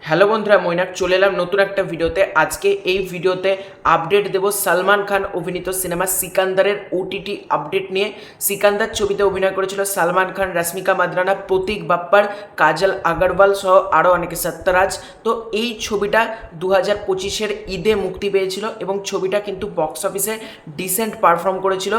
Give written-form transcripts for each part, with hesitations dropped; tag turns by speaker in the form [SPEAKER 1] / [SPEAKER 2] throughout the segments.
[SPEAKER 1] Hello বন্ধুরা, মৈনাক চলে এলাম নতুন একটা ভিডিওতে। আজকে এই ভিডিওতে আপডেট দেব সালমান খান অভিনীত সিনেমা সিকান্দারের ওটিটি আপডেট নিয়ে। সিকান্দার ছবিতে অভিনয় করেছিল সালমান খান, রশ্মিকা মান্দানা, প্রতীক বাপ্পার, কাজল আগরওয়াল সহ আরও অনেকে, সত্যরাজ। তো এই ছবিটা 2025-এর ঈদে মুক্তি পেয়েছিল এবং ছবিটা কিন্তু বক্স অফিসে ডিসেন্ট পারফর্ম করেছিল।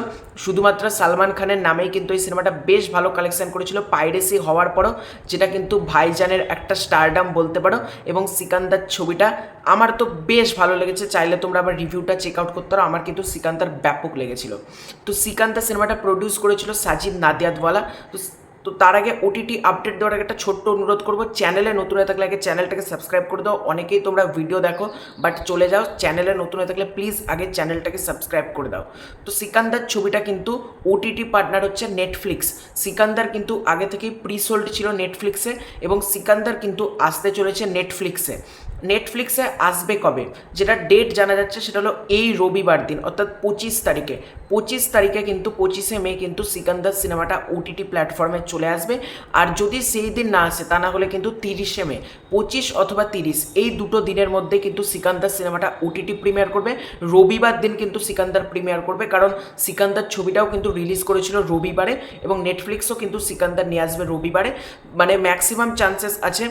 [SPEAKER 1] শুধুমাত্র সালমান খানের নামেই কিন্তু এই সিনেমাটা বেশ ভালো কালেকশন করেছিল পাইরেসি হওয়ার পরও, যেটা কিন্তু ভাইজানের একটা স্টারডাম বলতে পারো। এবং সিকান্দার ছবিটা আমার তো বেশ ভালো লেগেছে, চাইলে তোমরা আবার রিভিউটা চেক আউট করতে পারো। আমার কিন্তু সিকান্দার ব্যাপক লেগেছিল। তো সিকান্দার সিনেমাটা প্রডিউস করেছিল সাজিদ নাদিয়াদওয়ালা। তো তো তার আগে ওটিটি আপডেট দেওয়ার আগে একটা ছোট্ট অনুরোধ করবো, চ্যানেলে নতুন হয়ে থাকলে আগে চ্যানেলটাকে সাবস্ক্রাইব করে দাও। অনেকেই তোমরা ভিডিও দেখো বাট চলে যাও, চ্যানেলে নতুন হয়ে থাকলে প্লিজ আগে চ্যানেলটাকে সাবস্ক্রাইব করে দাও। তো সিকান্দার ছবিটা কিন্তু ওটিটি পার্টনার হচ্ছে নেটফ্লিক্স। সিকান্দার কিন্তু আগে থেকেই প্রিসোল্ড ছিল নেটফ্লিক্সে এবং সিকান্দার কিন্তু আসতে চলেছে নেটফ্লিক্সে। নেটফ্লিক্সে আসবে কবে, যেটা ডেট জানা যাচ্ছে সেটা হলো এই রবিবার দিন, অর্থাৎ 25 তারিখে। 25 তারিখে কিন্তু 25শে মে কিন্তু সিকান্দার সিনেমাটা ওটিটি প্ল্যাটফর্মে চলে আসবে। আর যদি সেই দিন না আসে তা না হলে কিন্তু 30শে মে, 25 অথবা 30 এই দুটো দিনের মধ্যে কিন্তু সিকান্দার সিনেমাটা ওটিটি প্রিমিয়ার করবে। রবিবার দিন কিন্তু সিকান্দার প্রিমিয়ার করবে, কারণ সিকান্দার ছবিটাও কিন্তু রিলিজ করেছিল রবিবারে এবং নেটফ্লিক্সও কিন্তু সিকান্দার নিয়ে আসবে রবিবারে। মানে ম্যাক্সিমাম চান্সেস আছে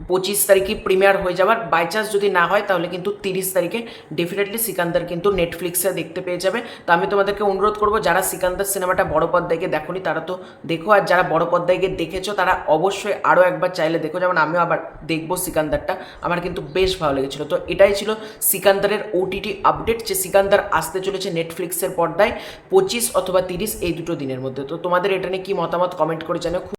[SPEAKER 1] 25 তারিখে প্রিমিয়ার হয়ে যাওয়ার। বাই চান্স যদি না হয় তাহলে কিন্তু 30 তারিখে ডেফিনেটলি সিকান্দার কিন্তু নেটফ্লিক্সে দেখতে পেয়ে যাবে। তো আমি তোমাদেরকে অনুরোধ করবো, যারা সিকান্দার সিনেমাটা বড় পর্দায় গিয়ে দেখোনি তারা তো দেখো, আর যারা বড় পর্দায় গিয়ে দেখেছো তারা অবশ্যই আরও একবার চাইলে দেখো, যেমন আমিও আবার দেখবো সিকান্দারটা। আমার কিন্তু বেশ ভালো লেগেছিলো। তো এটাই ছিল সিকান্দারের ওটিটি আপডেট, যে সিকান্দার আসতে চলেছে নেটফ্লিক্সের পর্দায় 25 অথবা 30 এই দুটো দিনের মধ্যে। তো তোমাদের এটা নিয়ে কী মতামত কমেন্ট করে জানাও।